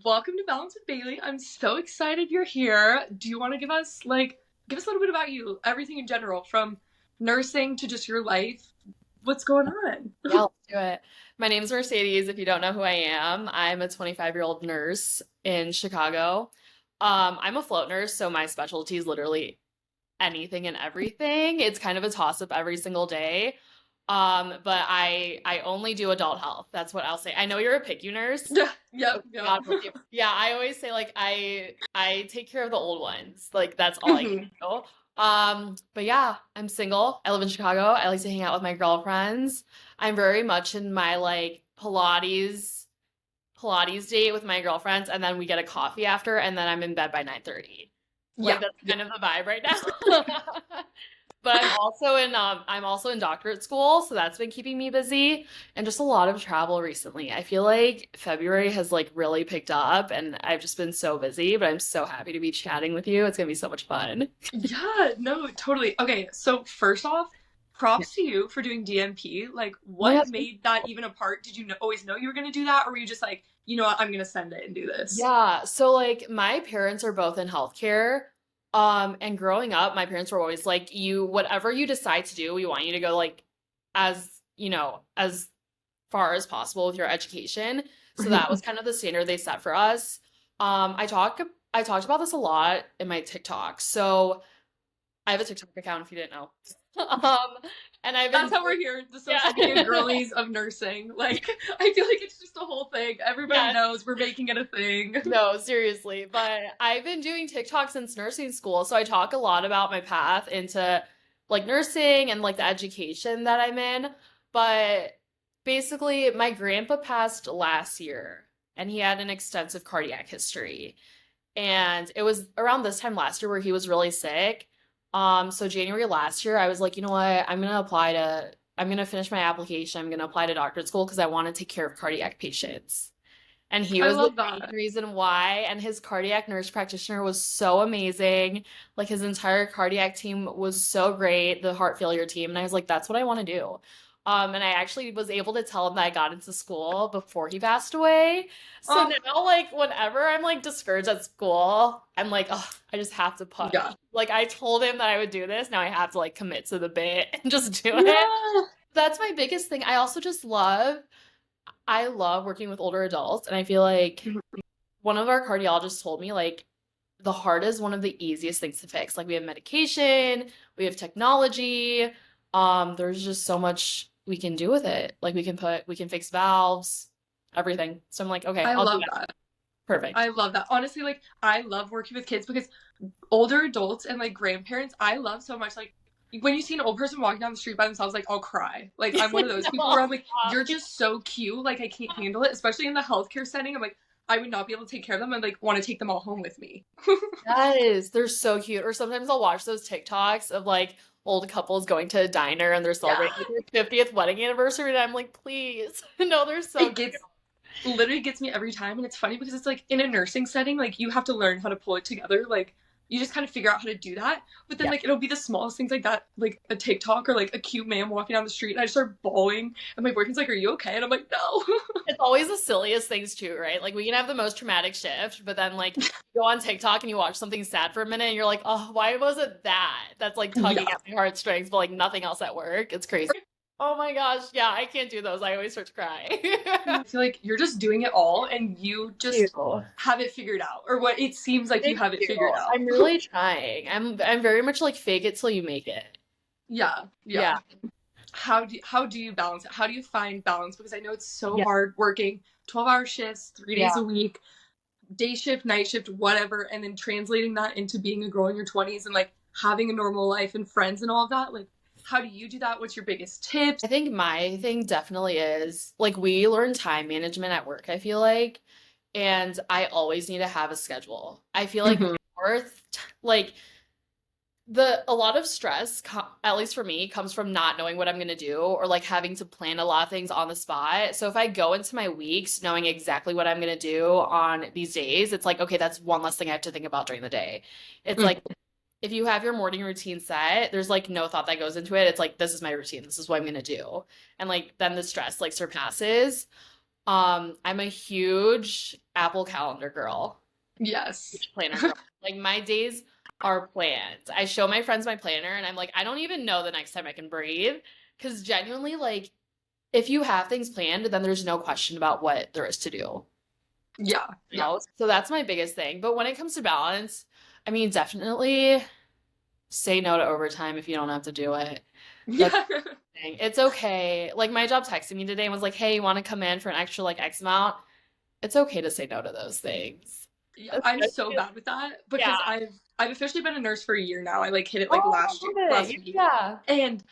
Welcome to Balance with Bailey. I'm so excited you're here. Do you want to give us a little bit about you, everything in general, from nursing to just your life? What's going on? Yeah, let's do it. My name's Mercedes. If you don't know who I am, I'm a 25-year-old nurse in Chicago. I'm a float nurse, so my specialty is literally anything and everything. It's kind of a toss-up every single day. But I only do adult health. That's what I'll say. I know you're a PICU nurse. Yeah, yep, Oh, yep. God bless you. Yeah, I always say like I take care of the old ones. Like that's all I can Mhm. do. But yeah, I'm single. I live in Chicago. I like to hang out with my girlfriends. I'm very much in my like Pilates date with my girlfriends, and then we get a coffee after, and then I'm in bed by 9:30. Like Yeah, that's yeah. kind of the vibe right now. But I'm also in doctorate school, so that's been keeping me busy and just a lot of travel recently. I feel like February has like really picked up and I've just been so busy, but I'm so happy to be chatting with you. It's gonna be so much fun. Yeah, no, totally. Okay, so first off, Yeah. props to you for doing DNP. Like, Oh my what God. made that even a part? Did you always know you were going to do that, or were you just like, you know what, I'm going to send it and do this? Yeah, so like my parents are both in healthcare. And growing up, my parents were always like, you, whatever you decide to do, we want you to go like as far as possible with your education. So that was kind of the standard they set for us. I talked about this a lot in my TikTok. So I have a TikTok account if you didn't know. Um, and I've been That's how doing, we're here, the yeah. social media girlies of nursing. Like, I feel like it's just a whole thing. Everybody Yeah, knows we're making it a thing. no, seriously. But I've been doing TikTok since nursing school, so I talk a lot about my path into like nursing and like the education that I'm in. But basically, my grandpa passed last year and he had an extensive cardiac history. And it was around this time last year where he was really sick. So January last year, I was like, you know what? I'm gonna finish my application. I'm gonna apply to doctorate school because I want to take care of cardiac patients. And he I was the love main that. reason why. And his cardiac nurse practitioner was so amazing. Like his entire cardiac team was so great, the heart failure team. And I was like, that's what I want to do. And I actually was able to tell him that I got into school before he passed away. So Oh, now, like, whenever I'm like discouraged at school, I'm like, oh, I just have to push. yeah. Like, I told him that I would do this. Now I have to like commit to the bit and just do it. Yeah. That's my biggest thing. I love working with older adults, and I feel like one of our cardiologists told me like the heart is one of the easiest things to fix. Like we have medication, we have technology. There's just so much we can do with it. Like we can fix valves, everything. So I'm like, okay, I I'll do love that. that. Perfect. I love that. Honestly, like, I love working with kids because older adults and like grandparents, I love so much. Like, when you see an old person walking down the street by themselves, like, I'll cry. Like, I'm one of those people No, where I'm like, stop. you're just so cute. Like, I can't handle it, especially in the healthcare setting. I'm like, I would not be able to take care of them and like want to take them all home with me. Yes, they're so cute. Or sometimes I'll watch those TikToks of like old couples going to a diner and they're Yeah. celebrating their 50th wedding anniversary, and I'm like, please. No, they're so It cute. gets literally gets me every time, and it's funny because it's like in a nursing setting, like you have to learn how to pull it together. Like you just kind of figure out how to do that, but then Yeah. like it'll be the smallest things like that, like a TikTok or like a cute man walking down the street and I just start bawling and my boyfriend's like, are you okay? And I'm like, no. It's always the silliest things too, right? Like we can have the most traumatic shift, but then like you go on TikTok and you watch something sad for a minute and you're like, oh, why was it that? That's like tugging Yeah, at my heartstrings, but like nothing else at work. It's crazy. Oh my gosh. Yeah, I can't do those. I always start to cry. I feel like you're just doing it all and you just You. have it figured out, or what it seems like you Thank have it you. figured out. I'm really trying. I'm very much like fake it till you make it. Yeah, yeah. Yeah. How do you balance it? How do you find balance? Because I know it's so Yeah. hard working 12-hour shifts, 3 days Yeah. a week, day shift, night shift, whatever, and then translating that into being a girl in your 20s and like having a normal life and friends and all of that. Like, how do you do that? What's your biggest tips? I think my thing definitely is like we learn time management at work, I feel like, and I always need to have a schedule. I feel like Mhm. like the a lot of stress, at least for me, comes from not knowing what I'm gonna do or like having to plan a lot of things on the spot. So if I go into my weeks knowing exactly what I'm gonna do on these days, it's like, okay, that's one less thing I have to think about during the day. It's like if you have your morning routine set, there's like no thought that goes into it. It's like, this is my routine. This is what I'm gonna do. And like then the stress like surpasses. I'm a huge Apple Calendar girl, Yes. planner girl. Like my days are planned. I show my friends my planner and I'm like, I don't even know the next time I can breathe. Because genuinely, like, if you have things planned, then there's no question about what there is to do. Yeah. You Yeah. know? So that's my biggest thing. But when it comes to balance, I mean, definitely say no to overtime if you don't have to do it. That's Yeah. the thing. It's okay. Like my job texted me today and was like, "Hey, you want to come in for an extra like X amount?" It's okay to say no to those things. Yeah, I'm so Especially- bad with that because Yeah. I've officially been a nurse for a year now. I like hit it like Oh, I love last it. week. Yeah. And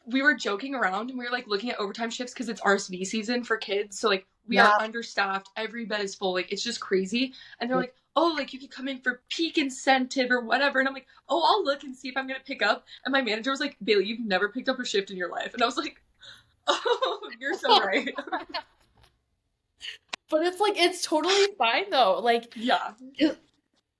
we were joking around and we were like looking at overtime shifts because it's RSV season for kids. So like we are Yeah. understaffed. Every bed is full. Like it's just crazy. And they're like, oh, like you could come in for peak incentive or whatever. And I'm like, oh, I'll look and see if I'm gonna pick up. And my manager was like, Bailey, you've never picked up a shift in your life. And I was like, oh, you're so right. But it's like it's totally fine though. Like Yeah.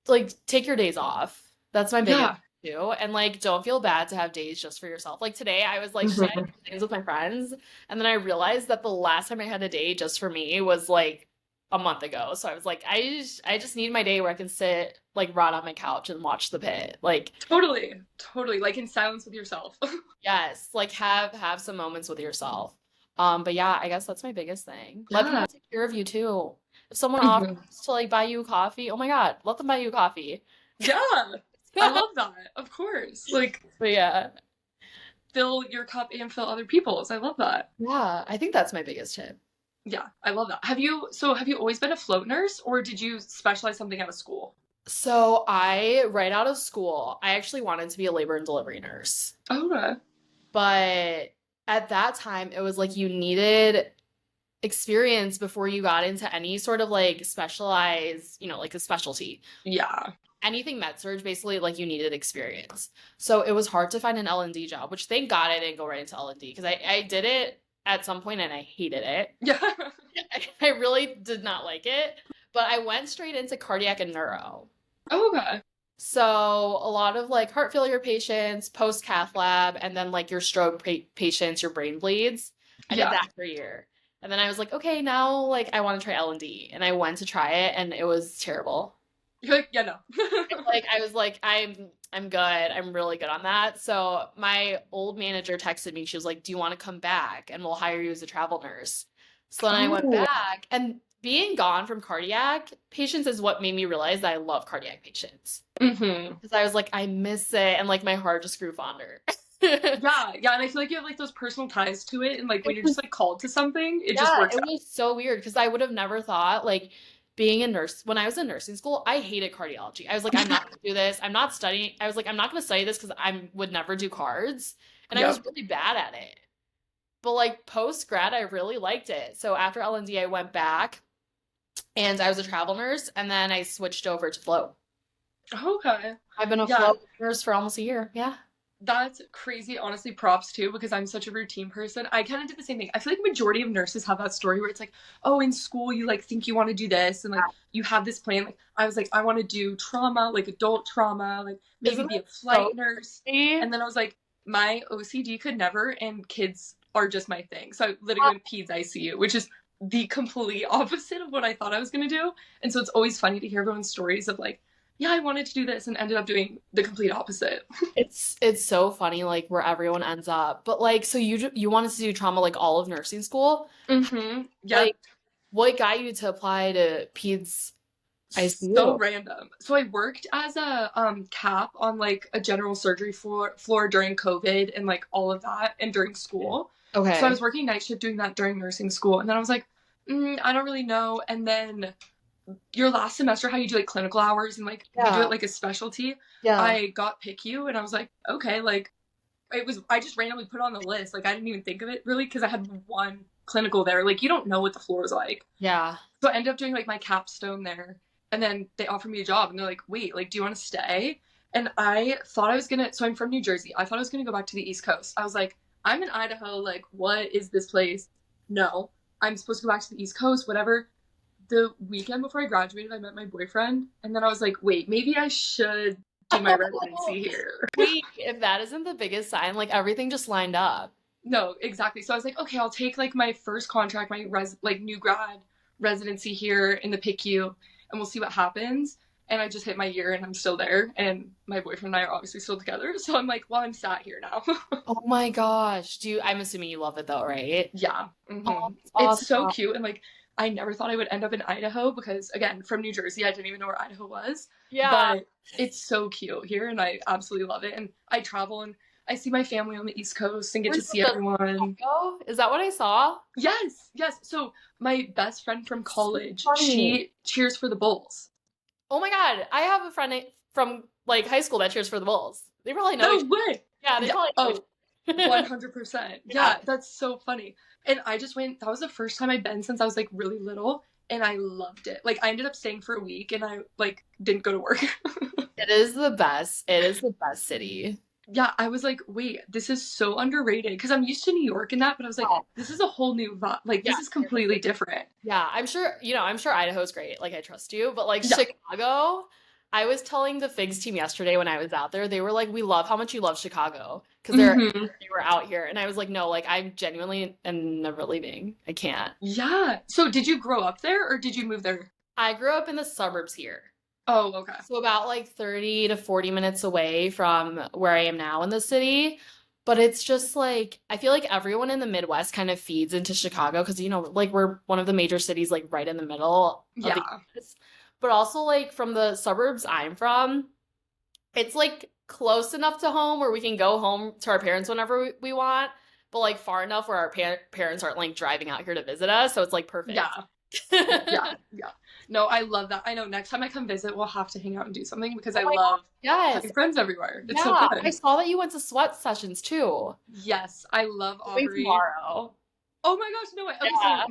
like take your days off. That's my biggest Yeah. too. And like don't feel bad to have days just for yourself. Like today I was like, should I do Mhm. things with my friends? And then I realized that the last time I had a day just for me was like a month ago. So I was like, I just need my day where I can sit like rot on my couch and watch the pit. Like, Totally. Totally. Like in silence with yourself. yes, like have some moments with yourself. But yeah, I guess that's my biggest thing. Let Yeah. people take care of you too. If someone offers Mhm. to like buy you a coffee, oh my God, let them buy you a coffee. Yeah. I love that. Of course. Like But yeah. fill your cup and fill other people's. I love that. Yeah, I think that's my biggest tip. Yeah, I love that. Have you always been a float nurse or did you specialize something out of school? So I, right out of school, I actually wanted to be a labor and delivery nurse. Okay. But at that time, it was like you needed experience before you got into any sort of like specialized, like a specialty. Yeah. Anything med surg, basically, like you needed experience. So it was hard to find an L&D job, which thank God I didn't go right into L&D because I did it at some point and I hated it. Yeah. I really did not like it, but I went straight into cardiac and neuro. Okay. So a lot of like heart failure patients, post cath lab, and then like your stroke patients, your brain bleeds. I did Yeah. that for a year. And then I was like, okay, now like I want to try L&D. And I went to try it and it was terrible. You're like, yeah, no. Like I was like, I'm good. I'm really good on that. So my old manager texted me. She was like, "Do you want to come back and we'll hire you as a travel nurse?" So then I went Oh. back and being gone from cardiac patients is what made me realize that I love cardiac patients. Mm-hmm. Because I was like, I miss it and like my heart just grew fonder. Yeah, yeah, and I feel like you have like those personal ties to it, and like when It you're just was like called to something, it just Yeah, works it out. was so weird because I would have never thought like being a nurse when I was in nursing school, I hated cardiology. I was like, I'm not gonna do this. I'm not studying. I was like, I'm not gonna study this because I would never do cards. And I was Yep. really bad at it. But like post grad, I really liked it. So after L&D, I went back and I was a travel nurse and then I switched over to float. Okay. I've been a Yeah, float nurse for almost a year. Yeah. that's crazy. Honestly, props too, because I'm such a routine person. I kind of did the same thing. I feel like majority of nurses have that story where it's like, oh, in school you like think you want to do this and like you have this plan. Like I was like, I want to do trauma, like adult trauma, like maybe Isn't be a it so flight nurse. crazy? And then I was like, my OCD could never, and kids are just my thing. So I literally went peds ICU, which is the complete opposite of what I thought I was gonna do. And so it's always funny to hear everyone's stories of like, yeah, I wanted to do this and ended up doing the complete opposite. It's so funny like where everyone ends up. But like so you wanted to do trauma like all of nursing school? Mm-hmm. Yep. Like what got you to apply to peds So ICU? random. So I worked as a cap on like a general surgery floor during COVID and like all of that and during school. So I Okay. was working night shift doing that during nursing school and then I was like, I don't really know. And then your last semester, how you do like clinical hours and like we do Yeah. it like a specialty. Yeah. I got PICU and I was like, okay, like I just randomly put it on the list. Like I didn't even think of it really because I had one clinical there. Like you don't know what the floor is like. Yeah. So I ended up doing like my capstone there. And then they offered me a job and they're like, wait, like, do you want to stay? And I thought I was gonna, so I'm from New Jersey. I thought I was gonna go back to the East Coast. I was like, I'm in Idaho. Like, what is this place? No, I'm supposed to go back to the East Coast, whatever. The weekend before I graduated, I met my boyfriend. And then I was like, wait, maybe I should do my residency here. Wait, if that isn't the biggest sign, like everything just lined up. No, exactly. So I was like, okay, I'll take like my first contract, my like new grad residency here in the PICU, and we'll see what happens. And I just hit my year and I'm still there. And my boyfriend and I are obviously still together. So I'm like, well, I'm sat here now. Oh my gosh. I'm assuming you love it though, right? Yeah. Oh, that's It's so awesome. cute. And like, I never thought I would end up in Idaho because, again, from New Jersey, I didn't even know where Idaho was. Yeah. But it's so cute here and I absolutely love it. And I travel and I see my family on the East Coast and get Were to you see at the everyone. Chicago? Is that what I saw? Yes, yes. So my best friend from So college, funny. she cheers for the Bulls. Oh my God. I have a friend from like high school that cheers for the Bulls. They probably know No each way. Yeah, they Yeah. probably know each Oh, other. 100%. Yeah. Yeah, that's so funny. And I just went, that was the first time I'd been since I was like really little. And I loved it. Like I ended up staying for a week and I like didn't go to work. It is the best. It is the best city. Yeah, I was like, wait, this is so underrated. Because I'm used to New York and that, but I was like, Oh, this is a whole new vibe. Like yeah. this is completely different. Yeah, I'm sure Idaho's great. Like I trust you, but like Yeah. Chicago, I was telling the Figs team yesterday when I was out there, they were like, "We love how much you love Chicago," because hmm they were out here, and I was like, "No, like I genuinely am never leaving. I can't." Yeah. So did you grow up there or did you move there? I grew up in the suburbs here. Oh, okay. So about like 30 to 40 minutes away from where I am now in the city. But it's just like I feel like everyone in the Midwest kind of feeds into Chicago because like we're one of the major cities like right in the middle of the Yeah. US. But also like from the suburbs I'm from, it's like close enough to home where we can go home to our parents whenever we want, but like far enough where our parents aren't like driving out here to visit us. So it's like perfect. Yeah. Yeah. Yeah. No, I love that. I know next time I come visit, we'll have to hang out and do something because Oh I my God. love Yes. having friends everywhere. It's so Yeah, I fun. saw that you went to sweat sessions too. Yes, I love Going Aubrey. tomorrow. Oh my gosh, no way. Okay, so Yeah.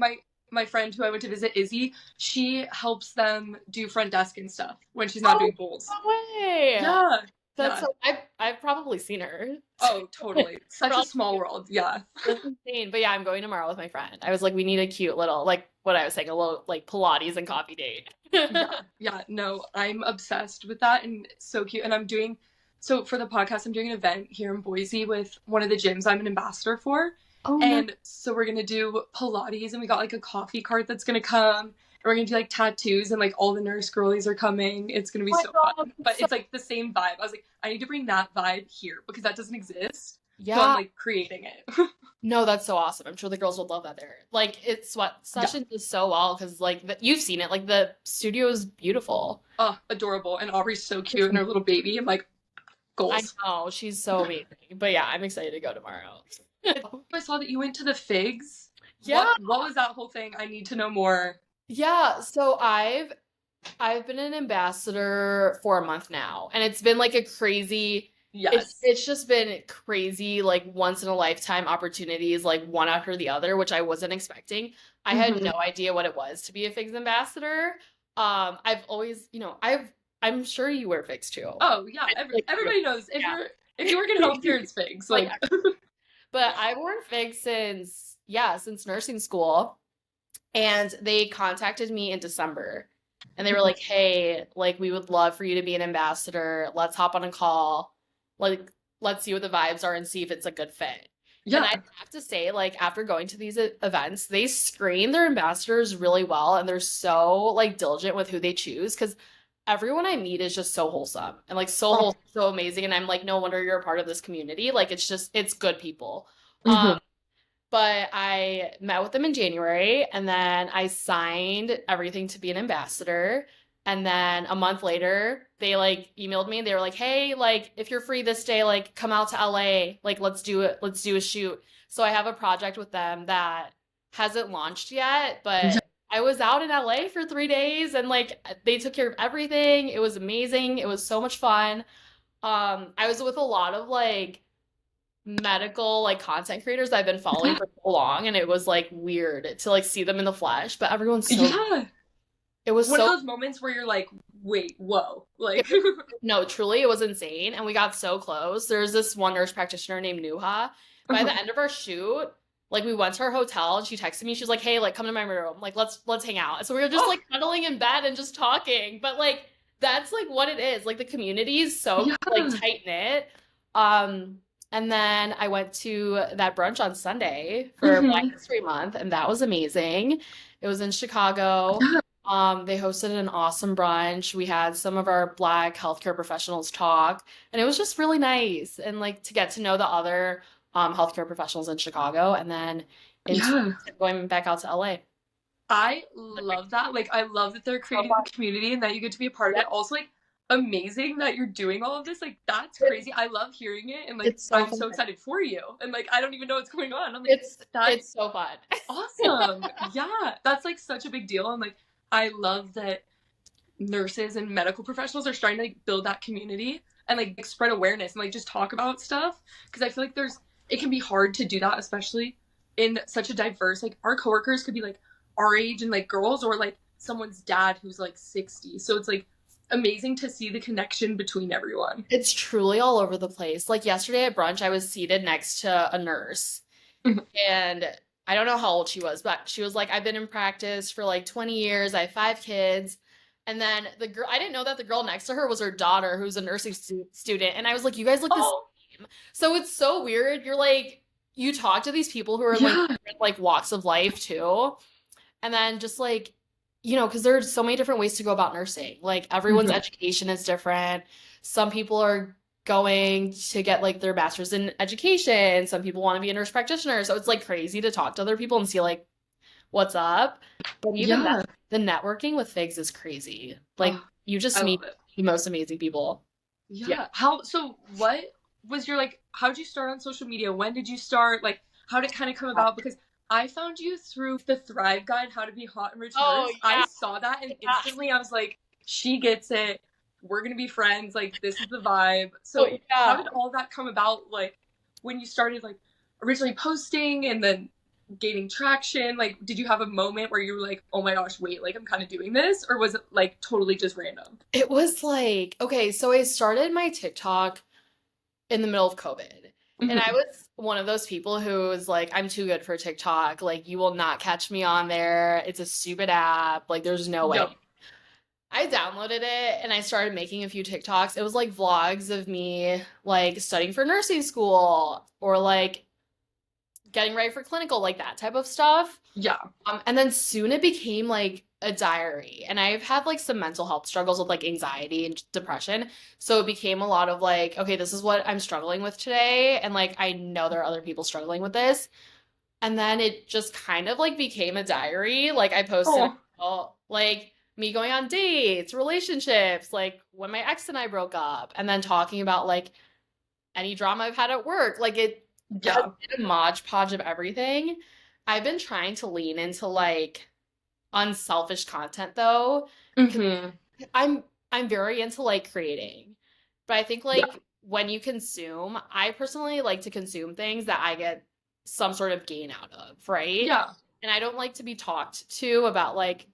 my friend who I went to visit, Izzy, she helps them do front desk and stuff when she's not Oh, doing bowls. no way. Yeah. That's Yeah. so I've probably seen her. Oh, totally. Such a Probably- small world. Yeah. That's insane. But yeah, I'm going tomorrow with my friend. I was like, we need a cute little, like what I was saying, a little like Pilates and coffee date. Yeah. Yeah. No, I'm obsessed with that and it's so cute. And I'm doing so for the podcast, I'm doing an event here in Boise with one of the gyms I'm an ambassador for. Oh no. And so we're gonna do Pilates and we got like a coffee cart that's gonna come. And we're gonna do like tattoos and like all the nurse girlies are coming. It's gonna be Oh my so God, fun. that's But so it's like the same vibe. I was like, I need to bring that vibe here because that doesn't exist. So I'm yeah. like creating it. No, that's so awesome. I'm sure the girls would love that there. Like it's what Yeah. sessions is so well because like you've seen it. Like the studio is beautiful. Oh, adorable. And Aubrey's so cute and her little baby. I'm like, I goals. know she's so amazing. But yeah, I'm excited to go tomorrow. I saw that you went to the Figs. Yeah. What was that whole thing? I need to know more. Yeah, so I've been an ambassador for a month now, and it's been like a crazy Yes. it's just been crazy, like once in a lifetime opportunities, like one after the other, which I wasn't expecting. I had hmm no idea what it was to be a Figs ambassador. I've always, I'm sure you wear Figs too. Oh yeah. Like, Everybody knows yeah. if you work in healthcare, it's Figs. Like, Like but I've worn Figs since nursing school. And they contacted me in December and they were like, hey, like, we would love for you to be an ambassador. Let's hop on a call. Like, let's see what the vibes are and see if it's a good fit. And I yeah. have to say, like, after going to these events, they screen their ambassadors really well and they're so, like, diligent with who they choose because everyone I meet is just so wholesome and, like, so Oh. wholesome, so amazing. And I'm like, no wonder you're a part of this community. Like, it's good people. hmm But I met with them in January and then I signed everything to be an ambassador. And then a month later, they like emailed me and they were like, hey, like if you're free this day, like come out to LA, like let's do it, let's do a shoot. So I have a project with them that hasn't launched yet, Yeah. but I was out in LA for 3 days and like they took care of everything. It was amazing. It was so much fun. I was with a lot of like medical like content creators that I've been following for so long and it was like weird to like see them in the flesh, but everyone's so Yeah. it was One of so those moments where you're like, wait, whoa. Like no, truly it was insane and we got so close. There's this one nurse practitioner named Nuha. By the end of our shoot, like we went to her hotel and she texted me, she was like, hey, like come to my room, like let's hang out. And so we were just oh, like cuddling in bed and just talking, but like that's like what it is, like the community is so like yeah. tight knit. And then I went to that brunch on Sunday for Black hmm History Month, and that was amazing. It was in Chicago. Yeah. They hosted an awesome brunch. We had some of our Black healthcare professionals talk, and it was just really nice and like to get to know the other healthcare professionals in Chicago, and then into Yeah. going back out to LA. I love that. Like, I love that they're So creating the fun. community and that you get to be a part of Yep. it. Also, like, amazing that you're doing all of this. Like, that's It's crazy. I love hearing it. And, like, it's so I'm fun. so excited for you. And, like, I don't even know what's going on. I'm like, It's that's so fun. awesome. Yeah. That's, like, such a big deal. And, like, I love that nurses and medical professionals are starting to, like, build that community and, like, spread awareness and, like, just talk about stuff. Because I feel like it can be hard to do that, especially in such a diverse, like, our coworkers could be, like, our age and like girls or like someone's dad who's like 60. So it's like amazing to see the connection between everyone. It's truly all over the place. Like yesterday at brunch, I was seated next to a nurse, and I don't know how old she was, but she was like, I've been in practice for like 20 years. I have 5 kids. And then the girl, I didn't know that the girl next to her was her daughter, who's a nursing student. And I was like, you guys look the Oh, same. So it's so weird. You're like, you talk to these people who are in like yeah. different like walks of life too. And then just like, because there's so many different ways to go about nursing. Like everyone's Mhm. education is different. Some people are going to get like their master's in education. Some people want to be a nurse practitioner. So it's like crazy to talk to other people and see like what's up. But even that, Yeah. the networking with Figs is crazy. Like Oh, you just I meet love it. the most amazing people. Yeah. Yeah. So what was your like, how did you start on social media? When did you start? Like, how did it kind of come about? Because I found you through the Thrive Guide, How to Be Hot and Rich Oh Nurse. I yeah. saw that and Yeah. instantly I was like, she gets it. We're gonna be friends. Like, this is the vibe. Oh So how yeah. did all that come about? Like, when you started like originally posting and then gaining traction? Like, did you have a moment where you were like, oh my gosh, wait, like I'm kind of doing this? Or was it like totally just random? It was like, okay, so I started my TikTok in the middle of COVID. And I Hmm. was one of those people who was like, I'm too good for TikTok. Like, you will not catch me on there. It's a stupid app. Like, there's no way. Yep. I downloaded it and I started making a few TikToks. It was like vlogs of me like studying for nursing school or like getting ready for clinical, like that type of stuff. Yeah. And then soon it became like a diary. And I've had like some mental health struggles with like anxiety and depression. So it became a lot of like, okay, this is what I'm struggling with today. And like, I know there are other people struggling with this. And then it just kind of like became a diary. Like, I posted Oh, about like me going on dates, relationships, like when my ex and I broke up, and then talking about like any drama I've had at work. Like, it has yeah. been a modge podge of everything. I've been trying to lean into like unselfish content though, because Hmm. I'm very into like creating. But I think Yeah. like when you consume, I personally like to consume things that I get some sort of gain out of, right? Yeah. And I don't like to be talked to about like,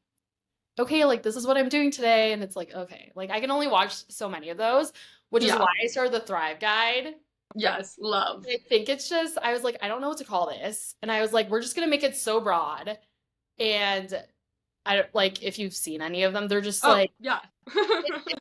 okay, like this is what I'm doing today. And it's like, okay, like I can only watch so many of those, which is why Yeah. I started the Thrive Guide. Yes. Love. I think it's just, I was like, I don't know what to call this. And I was like, we're just gonna make it so broad. And I don't like if you've seen any of them, they're just Oh, like yeah.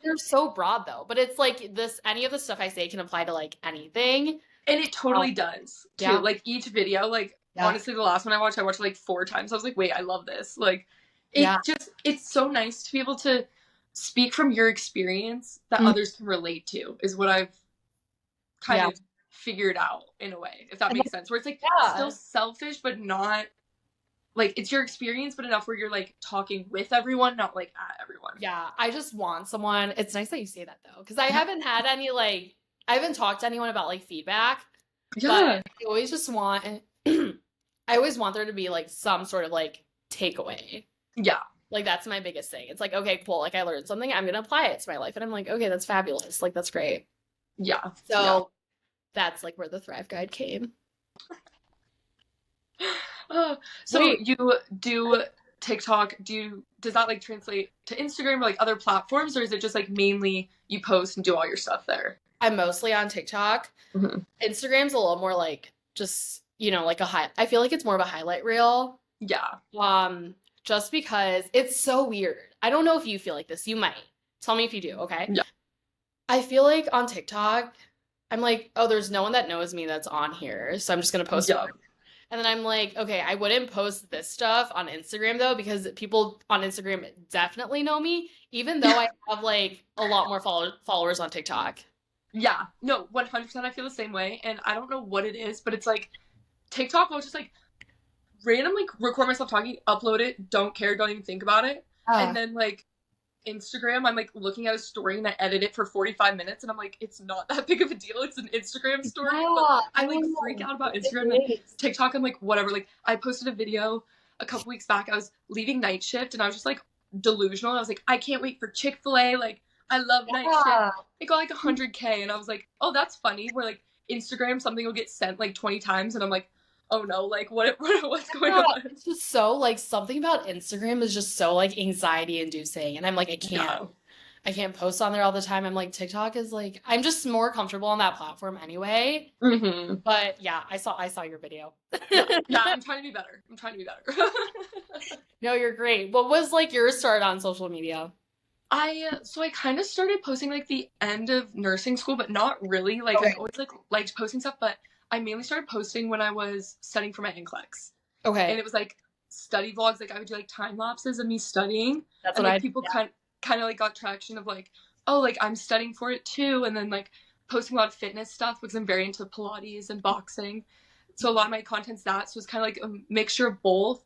they're so broad though. But it's like this any of the stuff I say can apply to like anything. And it Um, totally does too. yeah. Like each video, like Yeah. honestly, the last one I watched it like 4 times. I was like, wait, I love this. Like, Yeah. it's so nice to be able to speak from your experience that Mm, others can relate to, is what I've kind yeah. of figured out in a way, if that And makes sense. Where it's like still yeah. selfish, but not like it's your experience, but enough where you're like talking with everyone, not like at everyone. Yeah. I just want someone. It's nice that you say that though, because I Yeah. haven't had any like I haven't talked to anyone about like feedback, but Yeah. I always just want I always want there to be like some sort of like takeaway. Yeah. Like that's my biggest thing. It's like, okay, cool. Like I learned something, I'm gonna apply it to my life. And I'm like, okay, that's fabulous. Like that's great. Yeah. Yeah. So that's like where the Thrive Guide came. Oh, so Wait, you do TikTok, does that like translate to Instagram or like other platforms, or is it just like mainly you post and do all your stuff there? I'm mostly on TikTok. Hmm. Instagram's a little more like just, like I feel like it's more of a highlight reel. Yeah. Um, just because it's so weird. I don't know if you feel like this. You might. Tell me if you do, okay? Yeah. I feel like on TikTok, I'm like, oh, there's no one that knows me that's on here, so I'm just gonna post Yeah. more. And then I'm like, okay, I wouldn't post this stuff on Instagram though, because people on Instagram definitely know me, even though I have like a lot more followers on TikTok. Yeah, no, 100%. I feel the same way, and I don't know what it is, but it's like TikTok. I'll just like randomly record myself talking, upload it, don't care, don't even think about it, and Ah, then like Instagram, I'm like looking at a story and I edit it for 45 minutes, and I'm like, it's not that big of a deal. It's an Instagram story, but yeah, I I like freak know. out about Instagram and It is. TikTok. I'm like, whatever. Like, I posted a video a couple weeks back. I was leaving night shift and I was just like delusional. I was like, I can't wait for Chick-fil-A. Like, I love night shift. Yeah. It got like 100K, and I was like, oh, that's funny. Where like Instagram, something will get sent like 20 times, and I'm like, oh no, like what's going Yeah, on? it's just so like something about Instagram is just so like anxiety inducing. And I'm like, Yeah. I can't post on there all the time. I'm like, TikTok is like, I'm just more comfortable on that platform anyway. Mm-hmm. But yeah, I saw your video. Yeah. Yeah. I'm trying to be better. I'm trying to be better. No, you're great. What was like your start on social media? I kind of started posting like the end of nursing school, but not really. Like I Okay. always like liked posting stuff, but I mainly started posting when I was studying for my NCLEX, and Okay. it was like study vlogs. Like I would do like time lapses of me studying, That's and what like I people yeah. kind of like got traction of like, oh, like I'm studying for it too, and then like posting a lot of fitness stuff because I'm very into Pilates and boxing. So a lot of my content's that. So it's kind of like a mixture of both.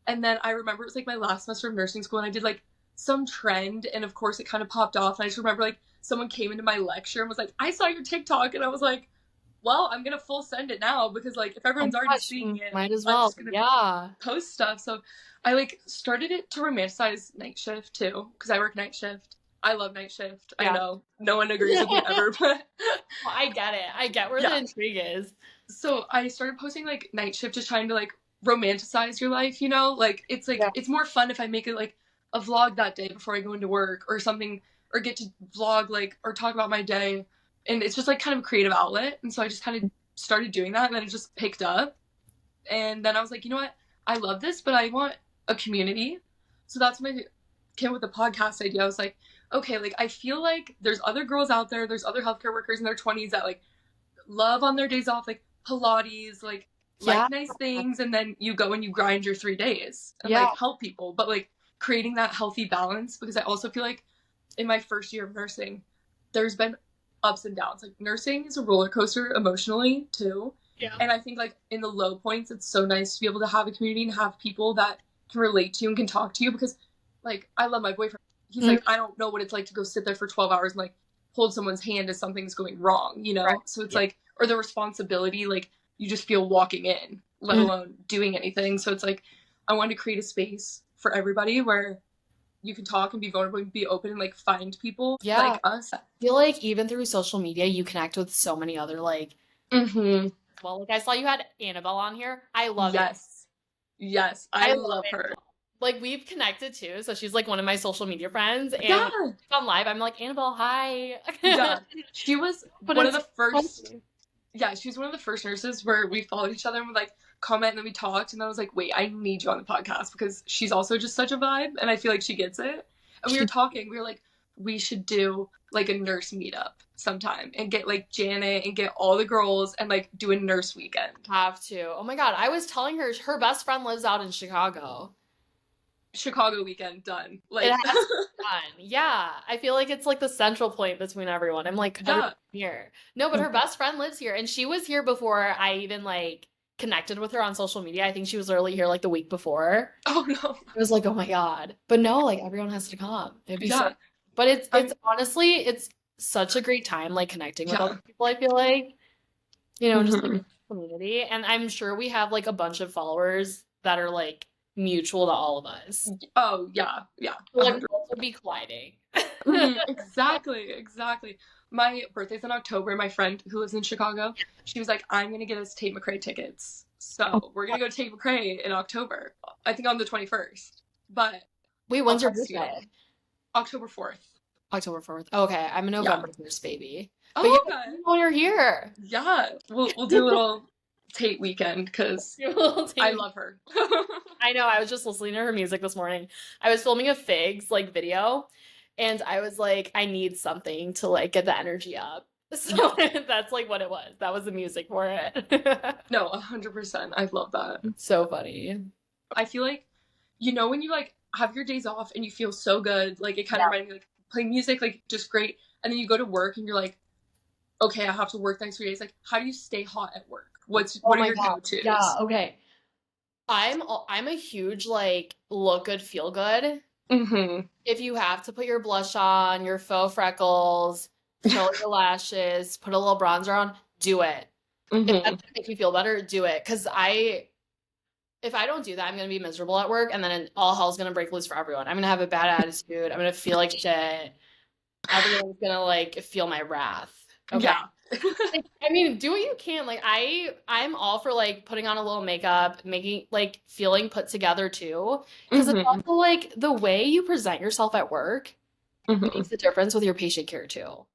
And then I remember it was like my last semester of nursing school, and I did like some trend, and of course it kind of popped off. And I just remember like someone came into my lecture and was like, I saw your TikTok, and I was like, well, I'm gonna full send it now because like if Oh everyone's my already gosh, seeing it, might as I'm well. just gonna Yeah. post stuff. So I like started it to romanticize night shift too because I work night shift. I love night shift. I Yeah. know no one agrees with me ever, but Well, I get it. I get where the yeah. intrigue is. So I started posting like night shift, just trying to like romanticize your life, you know? Like Yeah. it's more fun if I make it like a vlog that day before I go into work or something, or get to vlog like or talk about my day. And it's just like kind of a creative outlet. And so I just kind of started doing that, and then it just picked up. And then I was like, you know what? I love this, but I want a community. So that's when I came up with the podcast idea. I was like, okay, like I feel like there's other girls out there, there's other healthcare workers in their 20s that like love on their days off, like Pilates, like Yeah. nice things, and then you go and you grind your 3 days and Yeah. like help people, but like creating that healthy balance because I also feel like in my first year of nursing, there's been ups and downs. Like nursing is a roller coaster emotionally too. Yeah. And I think like in the low points, it's so nice to be able to have a community and have people that can relate to you and can talk to you because like I love my boyfriend. He's Mhm. like, I don't know what it's like to go sit there for 12 hours and like hold someone's hand as something's going wrong, you Right. know? So it's Yeah. like, or the responsibility, like you just feel walking in, let Mhm. alone doing anything. So it's like, I wanted to create a space for everybody where you can talk and be vulnerable and be open and like find people Yeah. like us. I feel like even through social media, you connect with so many other like, Mm-hmm. well, like I saw you had Annabelle on here. I love it. Yes. Yes. I I love love it. her. Like we've connected too, so she's like one of my social media friends, and when Yeah. she's on live, I'm like, Annabelle, hi. Yeah. She was But one of it's the first, yeah, she was one of the first nurses where we followed each other and would like comment, and then we talked, and then I was like, wait, I need you on the podcast because she's also just such a vibe, and I feel like she gets it. And we were talking, we were like, we should do like a nurse meetup sometime and get like Janet and get all the girls and like do a nurse weekend. have to. Oh my God, I was telling her her best friend lives out in Chicago. Chicago weekend done. It Like, has to be fun. Yeah, I feel like it's like the central point between everyone. I'm like, everyone's yeah. here. No, but her best friend lives here, and she was here before I even like connected with her on social media. I think she was literally here like the week before. Oh no. It was like, oh my God. But no, like everyone has to come. It'd be so, Yeah. but it's I'm, honestly it's such a great time like connecting with yeah. other people, I feel like, just like Hmm. community. And I'm sure we have like a bunch of followers that are like mutual to all of us. Oh yeah. Yeah. So, like 100. we'll be colliding. Exactly, exactly. My birthday's in October. My friend who lives in Chicago, she was like, I'm gonna get us Tate McRae tickets. So we're gonna go to Tate McRae in October. I think on the 21st. But Wait, I'll when's your text you. birthday? October 4th. October 4th. Okay, I'm a Yeah. November 1st baby. But Oh, yeah, okay. when you're here. Yeah. We'll do a little Tate weekend because I love her. I know, I was just listening to her music this morning. I was filming a Figs like video, and I was like, I need something to like get the energy up. So Yeah. that's like what it was. That was the music for it. No, 100%. I love that. It's so funny. I feel like, when you like have your days off and you feel so good, like it kind of Yeah. reminded me like playing music, like just great. And then you go to work and you're like, okay, I have to work next 3 days. Like, how do you stay hot at work? Oh What are my your God. Yeah, go-tos? okay. I'm a huge like look good, feel good. Mm-hmm. If you have to put your blush on, your faux freckles, curl your lashes, put a little bronzer on, do it. If Mm-hmm. that's gonna make you feel better, do it. Because if I don't do that, I'm gonna be miserable at work, and then all hell's gonna break loose for everyone. I'm gonna have a bad attitude. I'm gonna feel like shit. Everyone's gonna like feel my wrath. Okay. Yeah. Like, I mean, do what you can. Like I'm all for like putting on a little makeup, making like feeling put together too. Because it's Mm-hmm. also like the way you present yourself at work Mm-hmm. makes a difference with your patient care too.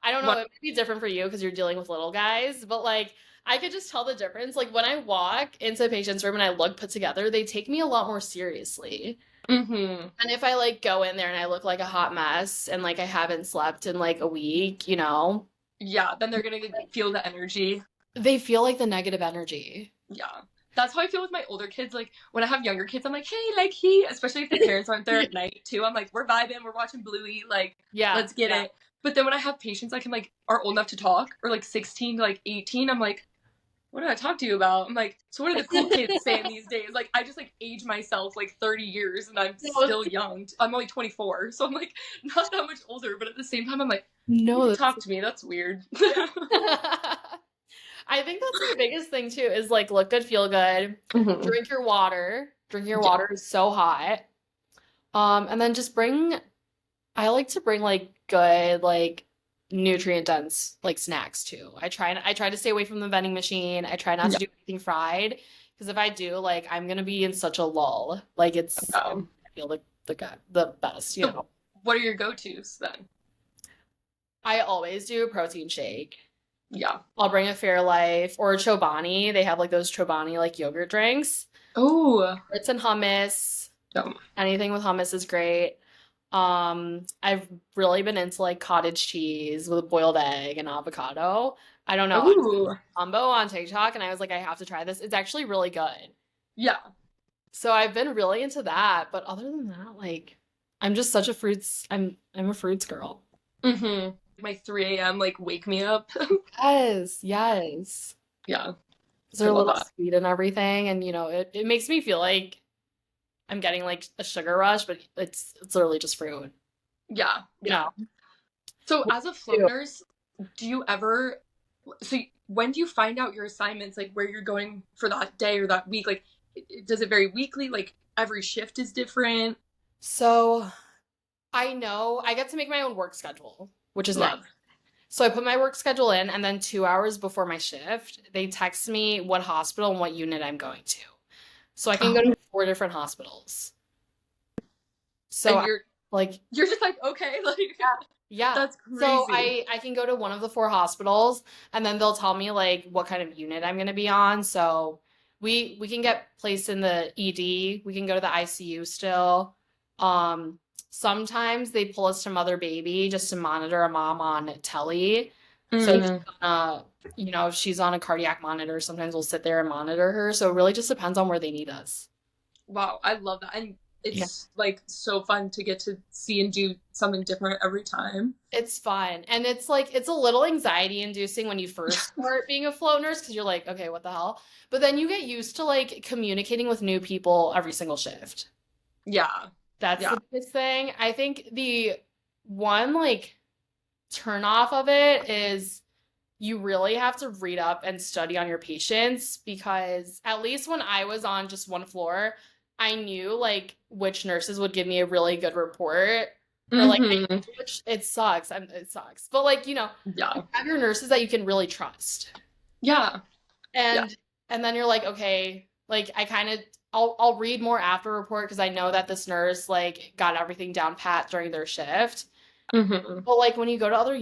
I don't know, What? it might be different for you because you're dealing with little guys, but like I could just tell the difference. Like when I walk into a patient's room and I look put together, they take me a lot more seriously. Mm-hmm. And if I like go in there and I look like a hot mess and like I haven't slept in like a week, Yeah, then they're gonna feel the energy. they feel like the negative energy. Yeah. That's how I feel with my older kids. Like when I have younger kids, I'm like, hey, like he, especially if the parents aren't there Yeah. at night too. I'm like, we're vibing, we're watching Bluey, like, Yeah. let's get Yeah. it. But then when I have patients I can like are old enough to talk, or like 16 to like 18, I'm like, what did I talk to you about? I'm like, so what are the cool kids saying these days? Like I just like age myself like 30 years and I'm No, still young. I'm only 24, so I'm like not that much older, but at the same time I'm like, you no, can that's talk to me, that's weird. I think that's the biggest thing too is like look good, feel good, Hmm. drink your water. Drinking your Yeah. water is so hot. And then just I like to bring like good, like nutrient dense like snacks too. I try to stay away from the vending machine. I try not to Yeah. do anything fried because if I do, like I'm gonna be in such a lull. Like I feel like the best. So what are your go-tos then? I always do a protein shake. Yeah. I'll bring a Fairlife or a Chobani. They have like those Chobani like yogurt drinks. Oh, It's in hummus. yum. Anything with hummus is great. I've really been into like cottage cheese with a boiled egg and avocado. I don't know. I saw Ooh, a combo on TikTok and I was like, I have to try this. It's actually really good. yeah. So I've been really into that, but other than that, like I'm just such a I'm a fruits girl. Mm-hmm. My 3 a.m. like wake me up. Yes, yes. Yeah, I They're a love little that. sweet and everything, and it makes me feel like I'm getting like a sugar rush, but it's literally just fruit. Yeah, You yeah. know. So What as a do you float do? nurse, do you ever, when do you find out your assignments, like where you're going for that day or that week? Like, does it vary weekly? Like every shift is different? So I know I get to make my own work schedule, which is nice. Love. So I put my work schedule in, and then 2 hours before my shift, they text me what hospital and what unit I'm going to. So I can go Oh, to 4 different hospitals. So and I, like, you're just like, okay, like yeah. that's So crazy. I can go to one of the 4 hospitals, and then they'll tell me like what kind of unit I'm going to be on. So we can get placed in the ED. We can go to the ICU still. Um, Sometimes they pull us to Mother Baby just to monitor a mom on telly. So if she's Mm, on if she's on a cardiac monitor, sometimes we'll sit there and monitor her. So it really just depends on where they need us. wow, I love that. And Yeah. it's like so fun to get to see and do something different every time. It's fun. And it's like it's a little anxiety inducing when you first start being a float nurse because you're like, okay, what the hell? But then you get used to like communicating with new people every single shift. Yeah. That's Yeah. the biggest thing. I think the one like turn off of it is you really have to read up and study on your patients because at least when I was on just one floor, I knew like which nurses would give me a really good report or like I Hmm. knew which it sucks. It sucks. But like, you Yeah. have your nurses that you can really trust. Yeah. Yeah. And and then you're like, okay, like I kind of I'll read more after report because I know that this nurse like got everything down pat during their shift. Hmm. But like when you go to other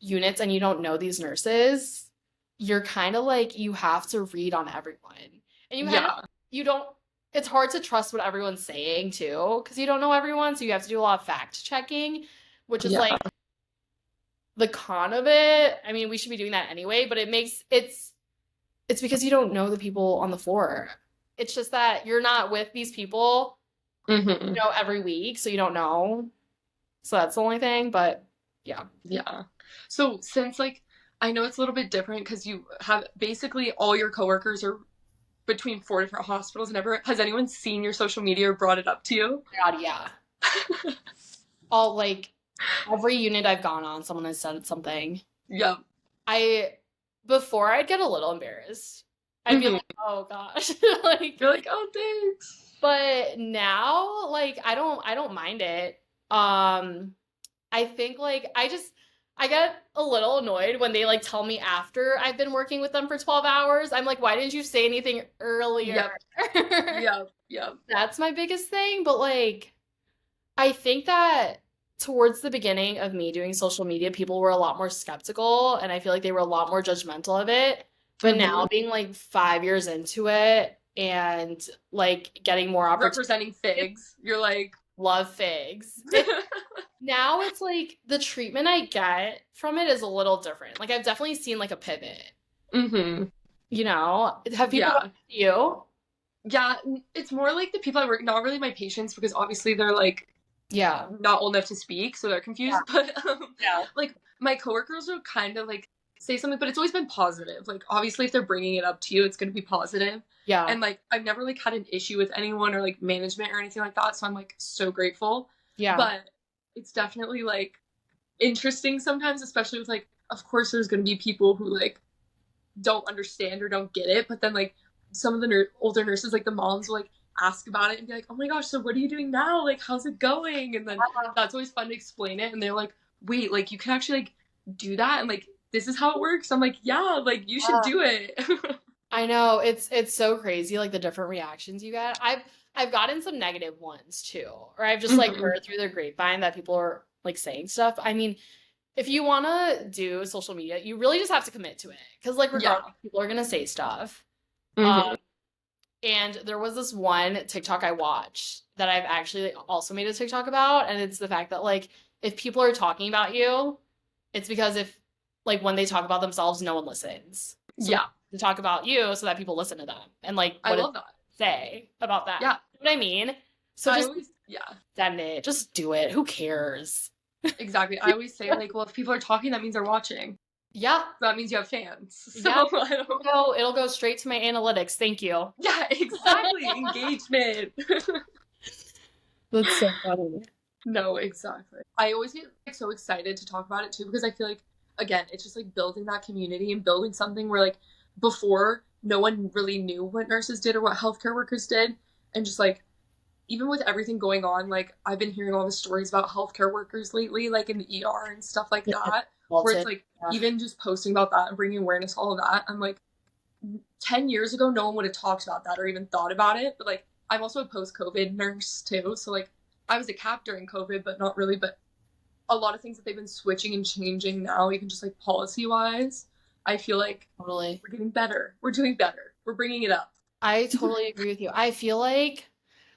units and you don't know these nurses, you're kind of like you have to read on everyone. And Yeah. you don't it's hard to trust what everyone's saying too because you don't know everyone, so you have to do a lot of fact checking, which is Yeah. like the con of it, I mean, we should be doing that anyway, but it's because you don't know the people on the floor. It's just that you're not with these people, Mm-hmm. every week, so you don't know. So that's the only thing, but yeah. Yeah. So since like I know it's a little bit different because you have basically all your coworkers are between four different hospitals and ever has anyone seen your social media or brought it up to you? God, yeah. All like every unit I've gone on, someone has said something. Yep. I before I'd get a little embarrassed. I'd be Mm-hmm. like, oh gosh. Like, You're like, oh thanks. but now, like, I don't mind it. I think like I get a little annoyed when they like tell me after I've been working with them for 12 hours. I'm like, why didn't you say anything earlier? Yep. Yep. Yep. That's my biggest thing, but like I think that towards the beginning of me doing social media, people were a lot more skeptical and I feel like they were a lot more judgmental of it. But Mm-hmm. now being like 5 years into it and like getting more opportunities, Representing figs. You're like love figs. Now it's like the treatment I get from it is a little different. Like I've definitely seen like a pivot. mm-hmm. Have people Yeah. come to you? Yeah. It's more like the people I work, not really my patients because obviously they're like Yeah. not old enough to speak, so they're Yeah. confused. But Yeah. like my coworkers will kind of like say something, but it's always been positive. Like obviously, if they're bringing it up to you, it's going to be positive. Yeah. And like I've never like had an issue with anyone or like management or anything like that, so I'm like so grateful. Yeah. But it's definitely like interesting sometimes, especially with like, of course, there's going to be people who like don't understand or don't get it, but then like some of the older nurses, like the moms, will like ask about it and be like, "Oh my gosh, so what are you doing now? Like, how's it going?" And then that's always fun to explain it. And they're like, "Wait, like you can actually like do that, and like this is how it works." I'm like, "Yeah, like you should do it." I know it's so crazy like the different reactions you get. I've gotten some negative ones too, or I've just like Mhm. heard through the grapevine that people are like saying stuff. I mean, if you want to do social media, you really just have to commit to it because like Yeah. regardless, people are gonna say stuff. Hmm. And there was this one TikTok I watched that I've actually like, also made a TikTok about, and it's the fact that like if people are talking about you, it's because if like when they talk about themselves, no one listens. So Yeah. to talk about you so that people listen to them and like I what does love that. it say about that? Yeah. You know what I mean? So I just always, yeah, send it, just do it. Who cares? exactly. I always say like, well, if people are talking, that means they're watching. Yeah, So that means you have fans. So yeah. I don't. It'll go straight to my analytics. Thank you. Yeah, exactly. Engagement. That's so funny. No, exactly. I always get like so excited to talk about it too because I feel like again, it's just like building that community and building something where like before no one really knew what nurses did or what healthcare workers did and just like even with everything going on, like I've been hearing all the stories about healthcare workers lately, like in the ER and stuff like Yeah, that, where it's Walton. like Yeah. even just posting about that and bringing awareness to all of that. I'm like, 10 years ago, no one would have talked about that or even thought about it. But like, I'm also a post COVID nurse too. So like, I was a cap during COVID, but not really. But a lot of things that they've been switching and changing now, even just like policy wise, I feel like Totally. we're getting better. We're doing better. We're bringing it up. I totally agree with you. I feel like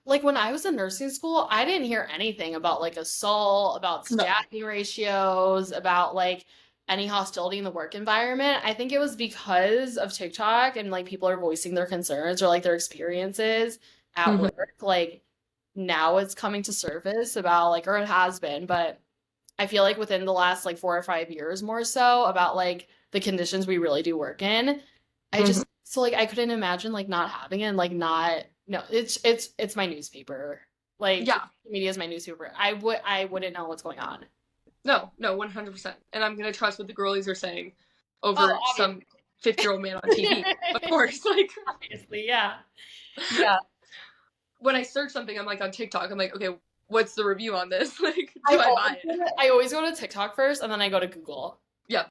when I was in nursing school, I didn't hear anything about like assault, about No. staffing ratios, about like any hostility in the work environment. I think it was because of TikTok and like people are voicing their concerns or like their experiences at Mm-hmm. work. Like now it's coming to surface about like, or it has been, but I feel like within the last like 4 or 5 years more so about like the conditions we really do work in. I Mm-hmm. just so like I couldn't imagine like not having it and like not no, it's my newspaper. Like Yeah. media is my newspaper. I wouldn't know what's going on. No, no, 100%. And I'm going to trust what the girlies are saying Oh, over some 50-year-old man on TV. Of course. Like, obviously, yeah. Yeah. when I search something, I'm like on TikTok, I'm like, okay, what's the review on this? Like, I do I buy always, it? I always go to TikTok first and then I go to Google. Yeah.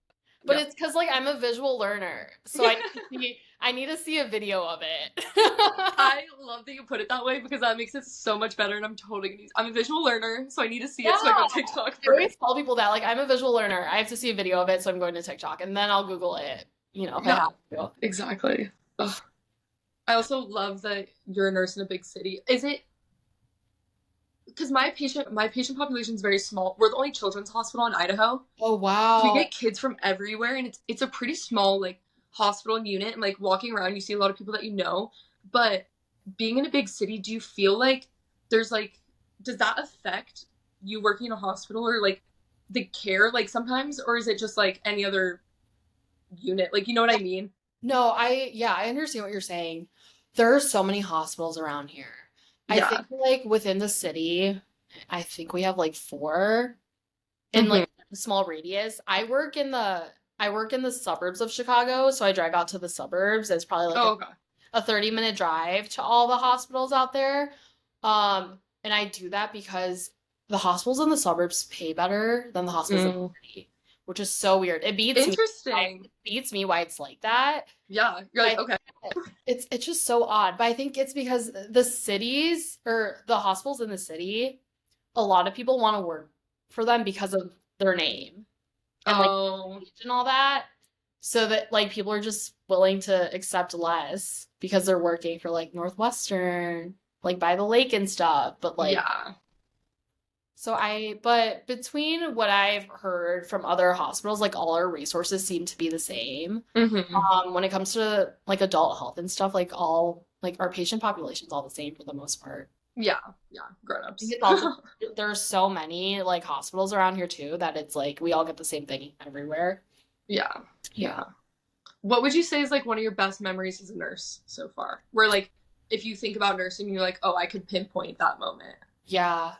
But Yeah. it's because like I'm a visual learner, so I need to see a video of it. I love that you put it that way because that makes it so much better. And I'm totally gonna use. I'm a visual learner, so I need to see it. So I go to TikTok I always first. tell people that like I'm a visual learner. I have to see a video of it, so I'm going to TikTok and then I'll Google it. If I Yeah, have to. exactly. Ugh. I also love that you're a nurse in a big city. Is it? because my patient population is very small. We're the only children's hospital in Idaho. Oh, So we wow. get kids from everywhere, and it's a pretty small like hospital and unit. And like walking around, you see a lot of people that you know. But being in a big city, do you feel like there's like does that affect you working in a hospital or like the care like sometimes, or is it just like any other unit? Like you know what I mean? No, yeah, I understand what you're saying. There are so many hospitals around here. I Yeah. think like within the city, I think we have like four in Hmm. like a small radius. I work in the suburbs of Chicago, so I drive out to the suburbs. It's probably like Oh, okay. a 30-minute drive to all the hospitals out there. And I do that because the hospitals in the suburbs pay better than the hospitals in Mm. the city, which is so weird. Interesting. It beats me why it's like that. Yeah. You're I like, think okay. that it's just so odd. But I think it's because the cities or the hospitals in the city, a lot of people want to work for them because of their name and like Oh, and all that. So that like people are just willing to accept less because they're working for like Northwestern, like by the lake and stuff. But like yeah. but between what I've heard from other hospitals, like all our resources seem to be the same. Hmm. When it comes to like adult health and stuff, like all like our patient population's all the same for the most part. Yeah. Yeah. I think Grown-ups. it's also there are so many like hospitals around here too that it's like we all get the same thing everywhere. Yeah. Yeah. Yeah. What would you say is like one of your best memories as a nurse so far? Where like if you think about nursing, you're like, oh, I could pinpoint that moment. Yeah.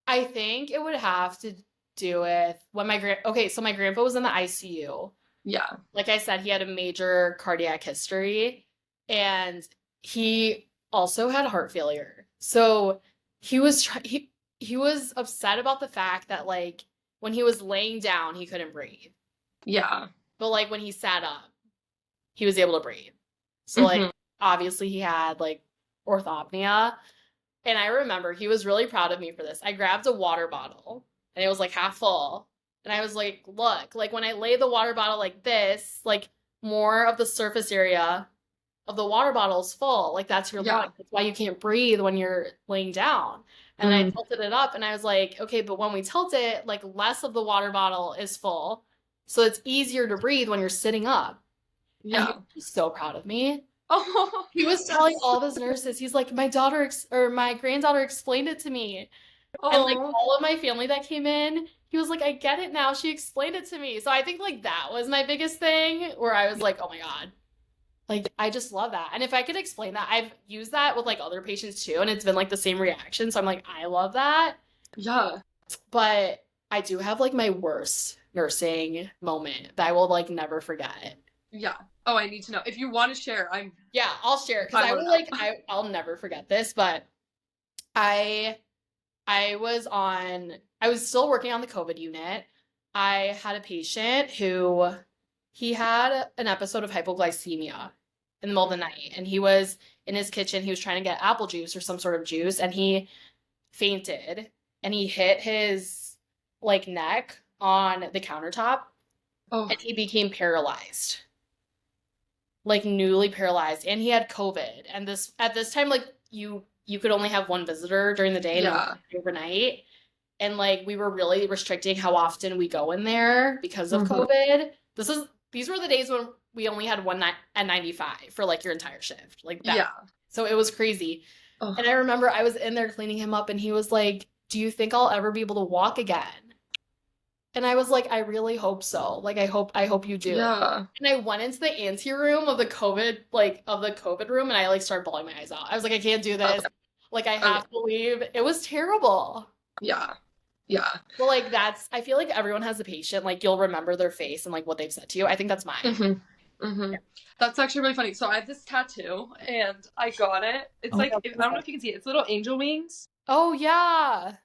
I think it would have to do with when okay, so my grandpa was in the ICU. Yeah. Like I said, he had a major cardiac history and he also had heart failure. So he was upset about the fact that like when he was laying down, he couldn't breathe. Yeah. But like when he sat up, he was able to breathe. So like Hmm. obviously he had like orthopnea. And I remember he was really proud of me for this. I grabbed a water bottle and it was like half full. And I was like, look, like when I lay the water bottle like this, like more of the surface area of the water bottle is full. Like that's your lung. Yeah. That's why you can't breathe when you're laying down. And then I Mm. tilted it up and I was like, okay, but when we tilt it, like less of the water bottle is full. So it's easier to breathe when you're sitting up. And he Yeah. was so proud of me. Oh, He was telling that's all of his nurses, he's like, my daughter or my granddaughter explained it to me. And like oh, all of my family that came in, he was like, I get it now. She explained it to me. So I think like that was my biggest thing where I was like, oh my God. Like I just love that. And if I could explain that, I've used that with like other patients too, and it's been like the same reaction. So I'm like, I love that. yeah. But I do have like my worst nursing moment that I will like never forget. Yeah. Oh, I need to know. If you want to share, Yeah, I'll share it because I I want will to like know. I'll never forget this, but I I was still working on the COVID unit. I had a patient who he had an episode of hypoglycemia in the middle of the night and he was in his kitchen, he was trying to get apple juice or some sort of juice and he fainted and he hit his like neck on the countertop Oh, and he became paralyzed. Like newly paralyzed and he had COVID and this at this time like you could only have one visitor during the day and then yeah. overnight and like we were really restricting how often we go in there because of Hmm. COVID. These were the days when we only had one night at 95 for like your entire shift. Like that. Yeah. So it was crazy. Oh, And I remember I was in there cleaning him up and he was like, "Do you think I'll ever be able to walk again?" And I was like, "I really hope so. Like I hope you do." yeah. And I went into the ante room of the COVID room and I like started bawling my eyes out. I was like, "I can't do this. Okay. Like I Okay. have to leave." It was terrible. Yeah. Yeah. Well, like I feel like everyone has a patient, like you'll remember their face and like what they've said to you. I think that's mine. Hmm. Hmm. That's actually really funny. So I have this tattoo, and I got it. It's Oh my like God, I what is don't know that? if you can see it. It's little angel wings, Oh yeah.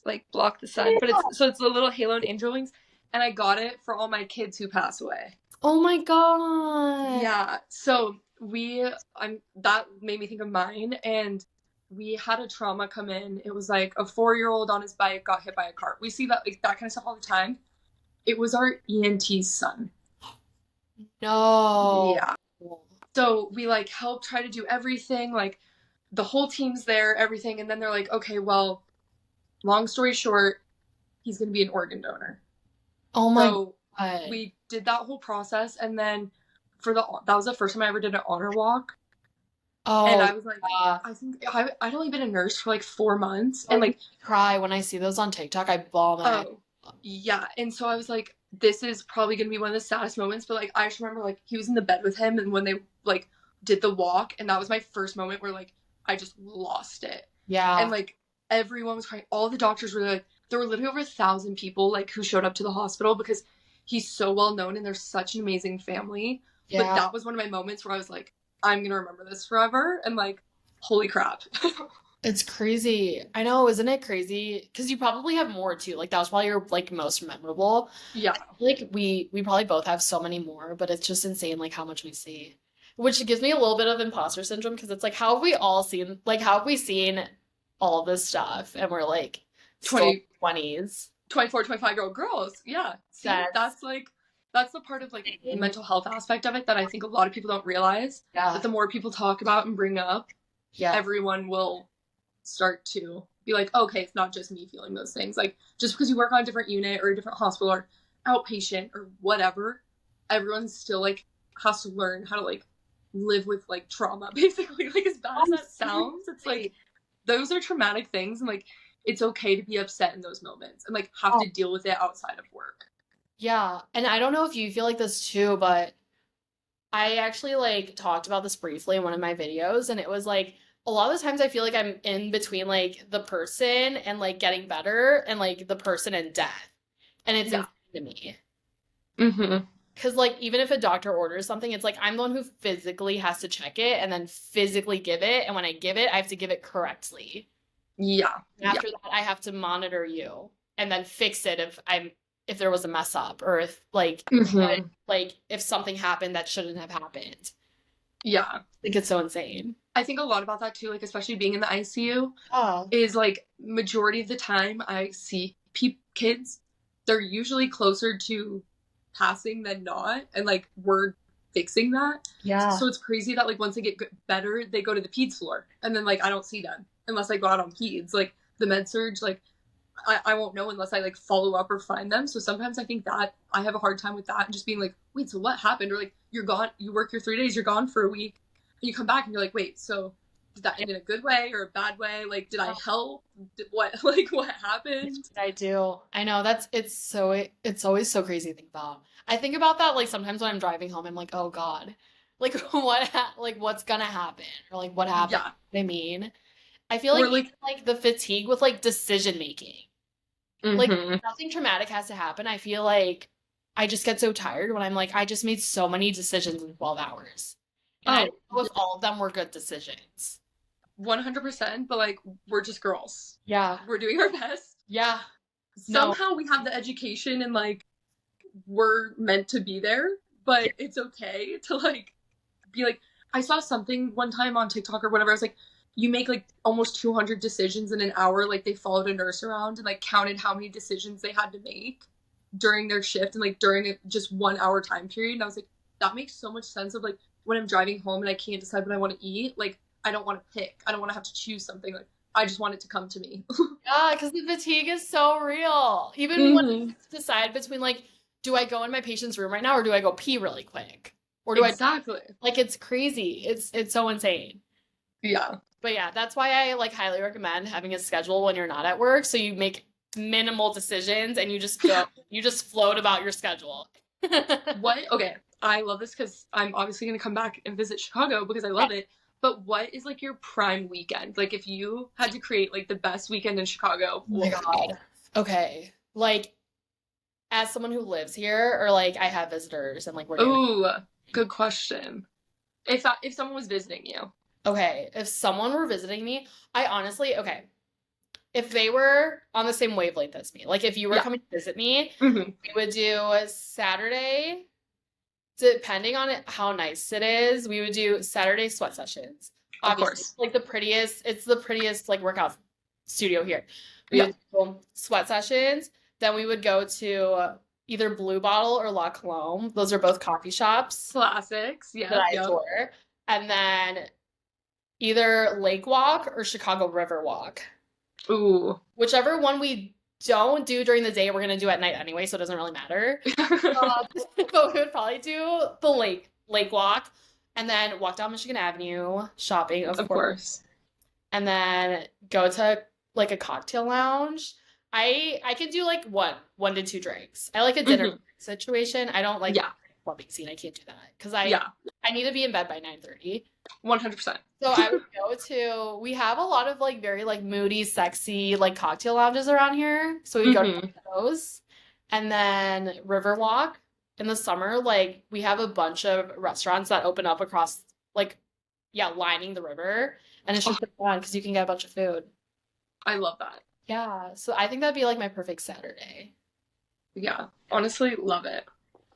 like block the sun, but it's the little halo and angel wings, and I got it for all my kids who pass away. Oh my God. Yeah. So I'm that made me think of mine, and we had a trauma come in. It was like a 4-year-old on his bike got hit by a car. We see that like that kind of stuff all the time. It was our ENT's son. No. Yeah. So we like help try to do everything, like the whole team's there, everything, and then they're like, okay, well, long story short, he's going to be an organ donor. Oh my So God. we did that whole process, and then that was the first time I ever did an honor walk, and Oh, I was like, yeah. I think I'd only been a nurse for like 4 months, Oh, and it makes like, me cry when I see those on TikTok. I bawl my eyes. oh yeah, and so I was like, this is probably gonna be one of the saddest moments, but like I just remember like he was in the bed with him, and when they like did the walk, and that was my first moment where like I just lost it, and Yeah. like everyone was crying, all the doctors were like, there were literally over 1,000 people like who showed up to the hospital because he's so well known and they're such an amazing family. But Yeah. that was one of my moments where I was like, I'm gonna remember this forever, and like, holy crap. It's crazy. I know, isn't it crazy? Because you probably have more too. Like that was probably your like most memorable. Yeah, I feel like we probably both have so many more, but it's just insane like how much we see. Which gives me a little bit of imposter syndrome because it's like how have we all seen like how have we seen all this stuff and we're like still 20 20s. 24, 25-year-old girls. Yeah. See, That's that's the part of like the insane. mental health aspect of it that I think a lot of people don't realize, that Yeah. the more people talk about and bring up, Yeah. everyone will start to be like, okay, it's not just me feeling those things. Like just because you work on a different unit or a different hospital or outpatient or whatever, everyone still like has to learn how to like live with like trauma basically. Like as bad as Oh, that sounds, it's like seriously. those are traumatic things, and like it's okay to be upset in those moments and like have Oh, to deal with it outside of work. yeah. And I don't know if you feel like this too, but I actually like talked about this briefly in one of my videos, and it was like a lot of the times I feel like I'm in between like the person and like getting better and like the person and death. And it's Yeah. insane to me. Mm-hmm. Because like even if a doctor orders something, it's like I'm the one who physically has to check it and then physically give it. And when I give it, I have to give it correctly. Yeah. And Yeah. after that, I have to monitor you and then fix it if there was a mess up or if Mm-hmm. like if something happened that shouldn't have happened. Yeah. I think it's so insane. I think a lot about that too, like especially being in the ICU, Oh, is like majority of the time I see kids, they're usually closer to passing than not, and like we're fixing that. yeah. So it's crazy that like once they get better, they go to the peds floor, and then like I don't see them unless I go out on peds. Like the med surge, like I won't know unless I like follow up or find them. So sometimes I think that I have a hard time with that and just being like, wait, so what happened? Or like you're gone, you work your 3 days, you're gone for a week, and you come back and you're like, wait, so did that end in a good way or a bad way? Like, did I help? What like what happened? I do. I know it's always so crazy to think about. I think about that like sometimes when I'm driving home, I'm like, oh God, like like what's gonna happen or like what happened. Yeah. I mean, I feel like Or even like, like the fatigue with like decision making. Like mm-hmm. nothing traumatic has to happen. I feel like I just get so tired when I'm like, I just made so many decisions in 12 hours. And I Oh, don't know if all of them were good decisions. 100%, but like we're just girls. Yeah. We're doing our best. Yeah. No. Somehow we have the education and like we're meant to be there, but it's okay to like be like, I saw something one time on TikTok or whatever. I was like, you make like almost 200 decisions in an hour. Like they followed a nurse around and like counted how many decisions they had to make during their shift and like during a just 1 hour time period. And I was like, that makes so much sense of like when I'm driving home and I can't decide what I want to eat. Like I don't want to pick. I don't want to have to choose something. Like I just want it to come to me. Yeah, because the fatigue is so real. Even when Mm-hmm. I decide between like, do I go in my patient's room right now or do I go pee really quick? Or do I Exactly. like it's crazy. It's so insane. Yeah. But yeah, that's why I like highly recommend having a schedule when you're not at work so you make minimal decisions and you just float about your schedule. What? Okay, I love this because I'm obviously gonna come back and visit Chicago because I love it. But what is like your prime weekend? Like if you had to create like the best weekend in Chicago, Oh my what would it be? God. Okay. Like as someone who lives here or like I have visitors and like we're doing Ooh, good question. If someone was visiting you, okay, if someone were visiting me, I honestly, okay, if they were on the same wavelength as me, like if you were yeah, coming to visit me, hmm, we would do a Saturday, depending on it, how nice it is, we would do Saturday sweat sessions. of Obviously, course, it's the prettiest like workout studio here. We yeah, would do sweat sessions. Then we would go to either Blue Bottle or La Colombe. Those are both coffee shops classics, that yep, I yep. adore. And then either Lake Walk or Chicago River Walk. Ooh. Whichever one we don't do during the day, we're gonna do at night anyway, so it doesn't really matter. But we would probably do the lake walk, and then walk down Michigan Avenue, shopping, of Of course, course. and then go to like a cocktail lounge. I can do like one to two drinks. I like a dinner Hmm. situation. I don't like Yeah. clubbing scene. I can't do that because I Yeah. I need to be in bed by 9:30. 100%. So I would go to, we have a lot of like very like moody, sexy like cocktail lounges around here. So we go to Hmm. those. And then Riverwalk in the summer, like we have a bunch of restaurants that open up across like yeah, lining the river. And it's Oh, just fun because you can get a bunch of food. I love that. Yeah. So I think that'd be like my perfect Saturday. Yeah. Honestly, love it.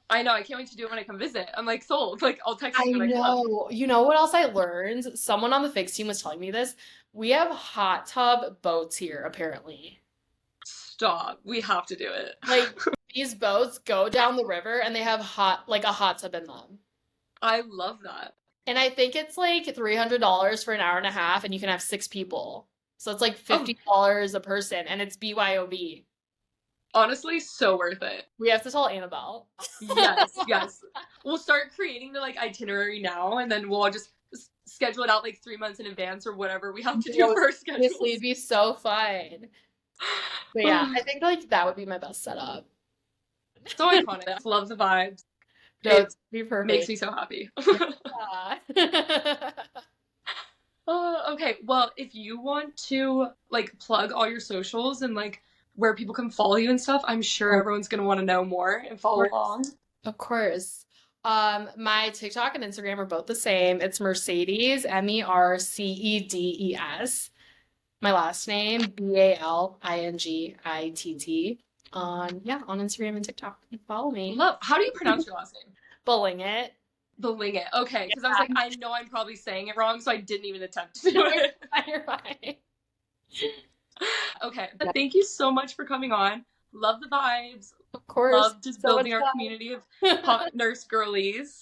I know. I can't wait to do it when I come visit. I'm like sold. Like I'll text I you when I come. know. You know what else I learned? Someone on the fix team was telling me this. We have hot tub boats here, apparently. Stop. We have to do it. Like these boats go down the river and they have like a hot tub in them. I love that. And I think it's like $300 for an hour and a half and you can have six people. So it's like Oh, $50 a person and it's BYOB. honestly, so worth it. We have to tell Annabelle. Yes, yes. We'll start creating the like itinerary now, and then we'll just schedule it out like 3 months in advance or whatever we have to do No, for our honestly, schedules. it'd be so fun. But yeah, I think like that would be my best setup. So iconic. I love the vibes. No, It it'd be makes perfect. me so happy. Yeah. Okay, well, if you want to like plug all your socials and like where people can follow you and stuff, I'm sure Of everyone's gonna want to know more and follow course. along. Of course. My TikTok and Instagram are both the same. It's Mercedes, Mercedes. My last name, Balingit. Yeah, on Instagram and TikTok. Follow me. Love. How do you pronounce your last name? Bulling it. Balingit. Okay, because I was like, Yeah, I know I'm probably saying it wrong, so I didn't even attempt to do you're it. fine, you're fine. Okay, thank you so much for coming on. Love the vibes. Of course. Love just So much building our community of fun. hot nurse girlies.